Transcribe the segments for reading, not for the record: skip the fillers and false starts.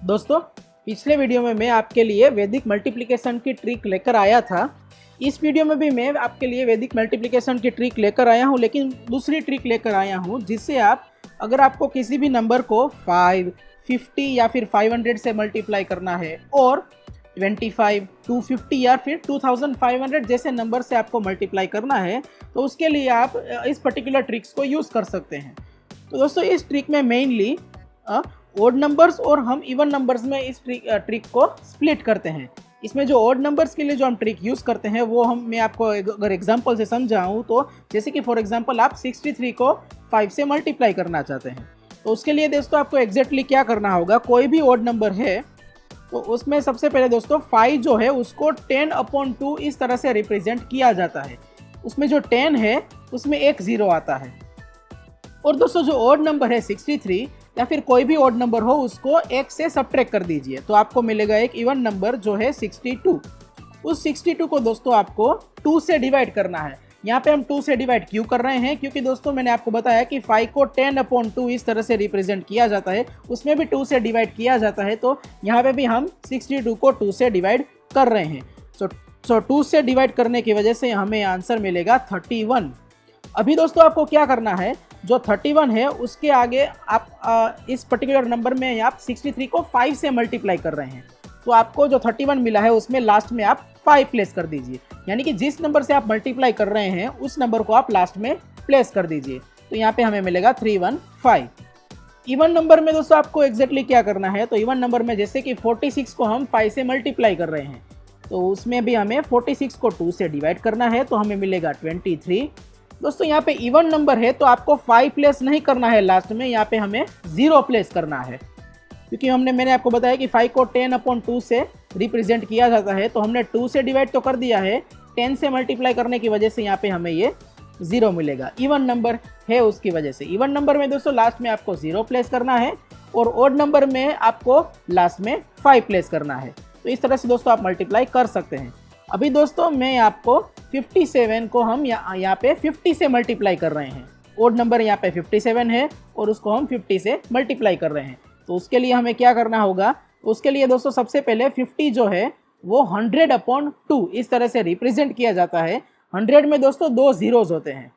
दोस्तों, पिछले वीडियो में मैं आपके लिए वैदिक मल्टीप्लिकेशन की ट्रिक लेकर आया था। इस वीडियो में भी मैं आपके लिए वैदिक मल्टीप्लिकेशन की ट्रिक लेकर आया हूं, लेकिन दूसरी ट्रिक लेकर आया हूं जिससे आप अगर आपको किसी भी नंबर को 5, 50 या फिर 500 से मल्टीप्लाई करना है और 25, 250 या फिर 2500 जैसे नंबर से आपको मल्टीप्लाई करना है, तो उसके लिए आप इस पर्टिकुलर ट्रिक्स को यूज़ कर सकते हैं। तो दोस्तों, इस ट्रिक में मेनली ओड नंबर्स और हम इवन नंबर्स में इस ट्रिक को स्प्लिट करते हैं। इसमें जो ओड नंबर्स के लिए जो हम ट्रिक यूज़ करते हैं वो मैं आपको अगर एग्जांपल से समझाऊँ तो जैसे कि फॉर एग्जांपल आप 63 को 5 से मल्टीप्लाई करना चाहते हैं, तो उसके लिए दोस्तों आपको एग्जैक्टली क्या करना होगा। कोई भी ओड नंबर है तो उसमें सबसे पहले दोस्तों 5 जो है उसको 10/2 इस तरह से रिप्रेजेंट किया जाता है। उसमें जो 10 है उसमें एक 0 आता है। और दोस्तों जो ओड नंबर है 63 या फिर कोई भी ओड नंबर हो उसको 1 से सब्ट्रैक्ट कर दीजिए, तो आपको मिलेगा एक इवन नंबर जो है 62। उस 62 को दोस्तों आपको 2 से डिवाइड करना है। यहाँ पे हम 2 से डिवाइड क्यों कर रहे हैं, क्योंकि दोस्तों मैंने आपको बताया कि 5 को 10/2 इस तरह से रिप्रेजेंट किया जाता है, उसमें भी 2 से डिवाइड किया जाता है, तो यहाँ पे भी हम 62 को 2 से डिवाइड कर रहे हैं। सो 2 से डिवाइड करने की वजह से हमें आंसर मिलेगा 31। अभी दोस्तों आपको क्या करना है, जो 31 है उसके आगे आप इस पर्टिकुलर नंबर में आप 63 को 5 से मल्टीप्लाई कर रहे हैं, तो आपको जो 31 मिला है उसमें लास्ट में आप 5 प्लेस कर दीजिए। यानी कि जिस नंबर से आप मल्टीप्लाई कर रहे हैं उस नंबर को आप लास्ट में प्लेस कर दीजिए, तो यहाँ पे हमें मिलेगा 315। इवन नंबर में दोस्तों आपको एग्जैक्टली क्या करना है, तो इवन नंबर में जैसे कि 46 को हम 5 से मल्टीप्लाई कर रहे हैं, तो उसमें भी हमें 46 को 2 से डिवाइड करना है, तो हमें मिलेगा 23। दोस्तों यहाँ पे इवन नंबर है तो आपको 5 प्लेस नहीं करना है लास्ट में, यहाँ पे हमें 0 प्लेस करना है, क्योंकि मैंने आपको बताया कि 5 को 10/2 से रिप्रेजेंट किया जाता है, तो हमने 2 से डिवाइड तो कर दिया है, 10 से मल्टीप्लाई करने की वजह से यहाँ पे हमें ये 0 मिलेगा। इवन नंबर है उसकी वजह से। इवन नंबर में दोस्तों लास्ट में आपको 0 प्लेस करना है और ओड नंबर में आपको लास्ट में 5 प्लेस करना है। तो इस तरह से दोस्तों आप मल्टीप्लाई कर सकते हैं। अभी दोस्तों मैं आपको 57 को हम यहाँ पे 50 से मल्टीप्लाई कर रहे हैं। ओड नंबर यहाँ पे 57 है और उसको हम 50 से मल्टीप्लाई कर रहे हैं, तो उसके लिए हमें क्या करना होगा। उसके लिए दोस्तों सबसे पहले 50 जो है वो 100/2 इस तरह से रिप्रेजेंट किया जाता है। 100 में दोस्तों 2 जीरोज होते हैं,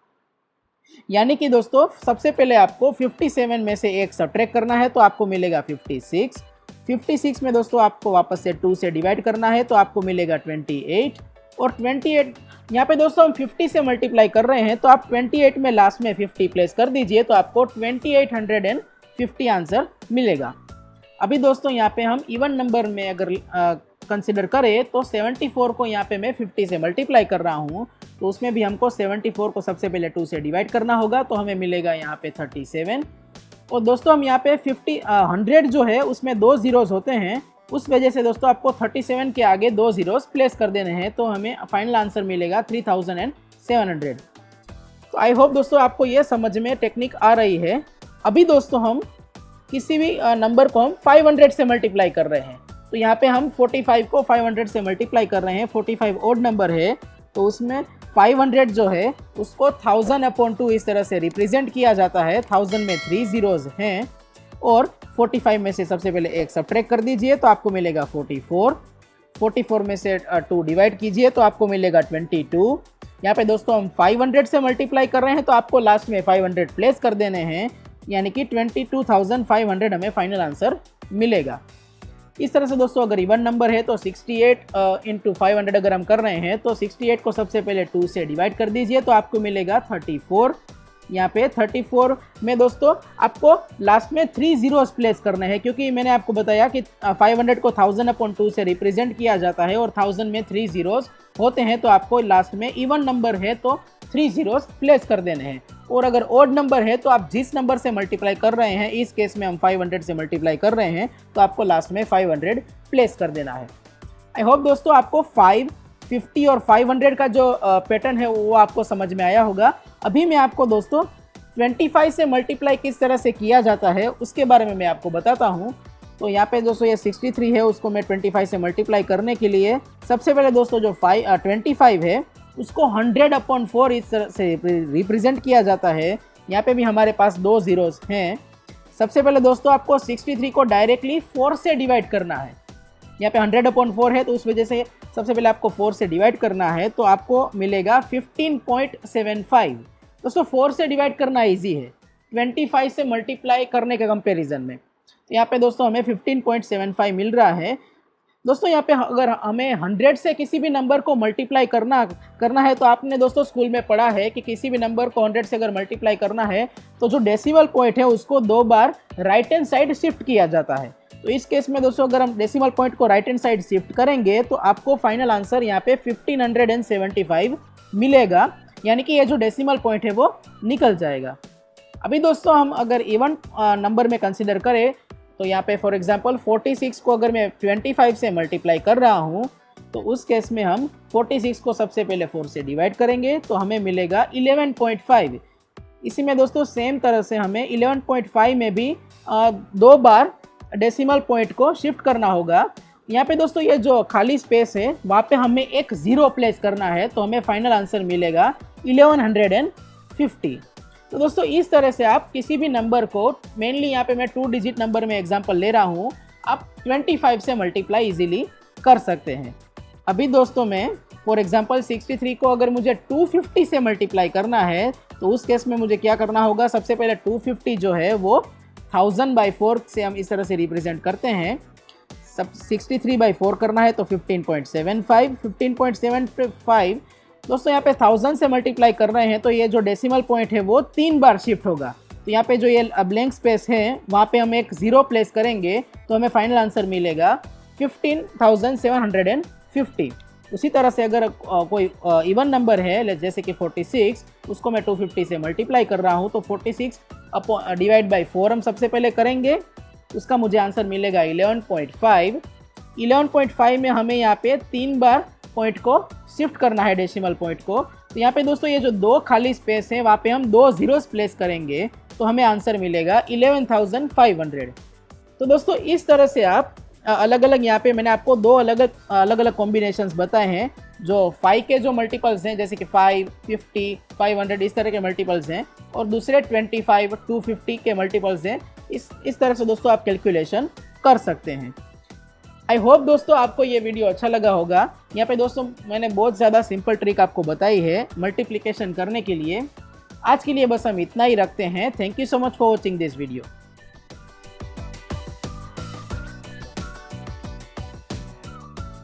यानी कि दोस्तों सबसे पहले आपको 57 में से एक सब्ट्रैक्ट करना है, तो आपको मिलेगा 56। 56 में दोस्तों आपको वापस से 2 से डिवाइड करना है, तो आपको मिलेगा 28। और 28 यहाँ पे दोस्तों हम 50 से मल्टीप्लाई कर रहे हैं, तो आप 28 में लास्ट में 50 प्लेस कर दीजिए, तो आपको 2850 आंसर मिलेगा। अभी दोस्तों यहाँ पे हम इवन नंबर में अगर कंसिडर करें तो 74 को यहाँ पे मैं 50 से मल्टीप्लाई कर रहा हूँ, तो उसमें भी हमको 74 को सबसे पहले 2 से डिवाइड करना होगा, तो हमें मिलेगा यहाँ पे 37। और दोस्तों हम यहाँ पे 100 जो है उसमें 2 जीरोज होते हैं, उस वजह से दोस्तों आपको 37 के आगे 2 जीरोज प्लेस कर देने हैं, तो हमें फाइनल आंसर मिलेगा 3700। तो आई होप दोस्तों आपको ये समझ में टेक्निक आ रही है। अभी दोस्तों हम किसी भी नंबर को हम 500 से मल्टीप्लाई कर रहे हैं, तो यहाँ पे हम 45 को 500 से मल्टीप्लाई कर रहे हैं। 45 ओड नंबर है, तो उसमें 500 जो है उसको 1000/2 इस तरह से रिप्रेजेंट किया जाता है। 1000 में 3 जीरोज हैं और 45 में से सबसे पहले एक सब्ट्रैक्ट कर दीजिए, तो आपको मिलेगा 44। 44 में से 2 डिवाइड कीजिए, तो आपको मिलेगा 22। यहाँ पे दोस्तों हम 500 से मल्टीप्लाई कर रहे हैं, तो आपको लास्ट में 500 प्लेस कर देने हैं, यानी कि 22,500 हमें फाइनल आंसर मिलेगा। इस तरह से दोस्तों अगर इवन नंबर है तो 68 × 500 अगर हम कर रहे हैं, तो 68 को सबसे पहले 2 से डिवाइड कर दीजिए, तो आपको मिलेगा 34। यहाँ पे 34 में दोस्तों आपको लास्ट में 3 जीरोस प्लेस करने हैं, क्योंकि मैंने आपको बताया कि 500 को 1000/2 से रिप्रेजेंट किया जाता है और 1000 में 3 जीरोस होते हैं, तो आपको लास्ट में इवन नंबर है तो 3 जीरोस प्लेस कर देने हैं। और अगर ओड नंबर है तो आप जिस नंबर से मल्टीप्लाई कर रहे हैं, इस केस में हम 500 से मल्टीप्लाई कर रहे हैं, तो आपको लास्ट में 500 प्लेस कर देना है। आई होप दोस्तों आपको 5, 50 और 500 का जो पैटर्न है वो आपको समझ में आया होगा। अभी मैं आपको दोस्तों 25 से मल्टीप्लाई किस तरह से किया जाता है उसके बारे में मैं आपको बताता हूँ। तो यहाँ पे दोस्तों ये 63 है, उसको मैं 25 से मल्टीप्लाई करने के लिए सबसे पहले दोस्तों जो 25 है उसको 100/4 इस तरह से रिप्रेजेंट किया जाता है। यहाँ पे भी हमारे पास 2 जीरोस हैं। सबसे पहले दोस्तों आपको 63 को डायरेक्टली 4 से डिवाइड करना है। यहाँ पे 100/4 है तो उस वजह से सबसे पहले आपको 4 से डिवाइड करना है, तो आपको मिलेगा 15.75। दोस्तों 4 से डिवाइड करना ईजी है 25 से मल्टीप्लाई करने के कंपैरिजन में। तो यहाँ पे दोस्तों हमें 15.75 मिल रहा है। दोस्तों यहाँ पे अगर हमें 100 से किसी भी नंबर को मल्टीप्लाई करना है तो आपने दोस्तों स्कूल में पढ़ा है कि किसी भी नंबर को 100 से अगर मल्टीप्लाई करना है तो जो डेसिमल पॉइंट है उसको 2 बार राइट हैंड साइड शिफ्ट किया जाता है। तो इस केस में दोस्तों अगर हम डेसिमल पॉइंट को राइट हैंड साइड शिफ्ट करेंगे तो आपको फाइनल आंसर यहाँ पे 1575 मिलेगा, यानी कि ये जो डेसिमल पॉइंट है वो निकल जाएगा। अभी दोस्तों हम अगर इवन नंबर में कंसिडर करें तो यहाँ पे फॉर एग्जांपल 46 को अगर मैं 25 से मल्टीप्लाई कर रहा हूँ तो उस केस में हम 46 को सबसे पहले 4 से डिवाइड करेंगे तो हमें मिलेगा 11.5। इसी में दोस्तों सेम तरह से हमें 11.5 में भी 2 बार डेसिमल पॉइंट को शिफ्ट करना होगा। यहाँ पे दोस्तों ये जो खाली स्पेस है वहाँ पे हमें एक 0 प्लेस करना है, तो हमें फाइनल आंसर मिलेगा 1150। तो दोस्तों इस तरह से आप किसी भी नंबर को, मेनली यहाँ पे मैं 2 डिजिट नंबर में एग्जांपल ले रहा हूँ, आप 25 से मल्टीप्लाई इजीली कर सकते हैं। अभी दोस्तों मैं फॉर एग्जांपल 63 को अगर मुझे 250 से मल्टीप्लाई करना है तो उस केस में मुझे क्या करना होगा, सबसे पहले 250 जो है वो 1000/4 से हम इस तरह से रिप्रेजेंट करते हैं। सब 63/4 करना है तो 15.75 दोस्तों यहाँ पे 1000 से मल्टीप्लाई कर रहे हैं तो ये जो डेसिमल पॉइंट है वो 3 बार शिफ्ट होगा। तो यहाँ पे जो ये ब्लैंक स्पेस है वहाँ पे हम एक 0 प्लेस करेंगे तो हमें फाइनल आंसर मिलेगा 15,750। उसी तरह से अगर कोई इवन नंबर है जैसे कि 46, उसको मैं 250 से मल्टीप्लाई कर रहा हूँ तो 46 डिवाइड बाई 4 हम सबसे पहले करेंगे, उसका मुझे आंसर मिलेगा 11.5। 11.5 में हमें यहाँ पे 3 बार पॉइंट को शिफ्ट करना है, डेसिमल पॉइंट को। तो यहाँ पे दोस्तों ये जो 2 खाली स्पेस है वहाँ पे हम 2 जीरोस प्लेस करेंगे तो हमें आंसर मिलेगा 11,500। तो दोस्तों इस तरह से आप अलग अलग, यहाँ पे मैंने आपको 2 अलग अलग कॉम्बिनेशंस बताए हैं। जो 5 के जो मल्टीपल्स हैं जैसे कि 5, 50, 500 इस तरह के मल्टीपल्स हैं, और दूसरे 25, 250 के मल्टीपल्स हैं। इस तरह से दोस्तों आप कैलकुलेशन कर सकते हैं। आई होप दोस्तों आपको ये वीडियो अच्छा लगा होगा। यहाँ पे दोस्तों मैंने बहुत ज़्यादा सिंपल ट्रिक आपको बताई है मल्टीप्लिकेशन करने के लिए। आज के लिए बस हम इतना ही रखते हैं। Thank you so much for watching this video.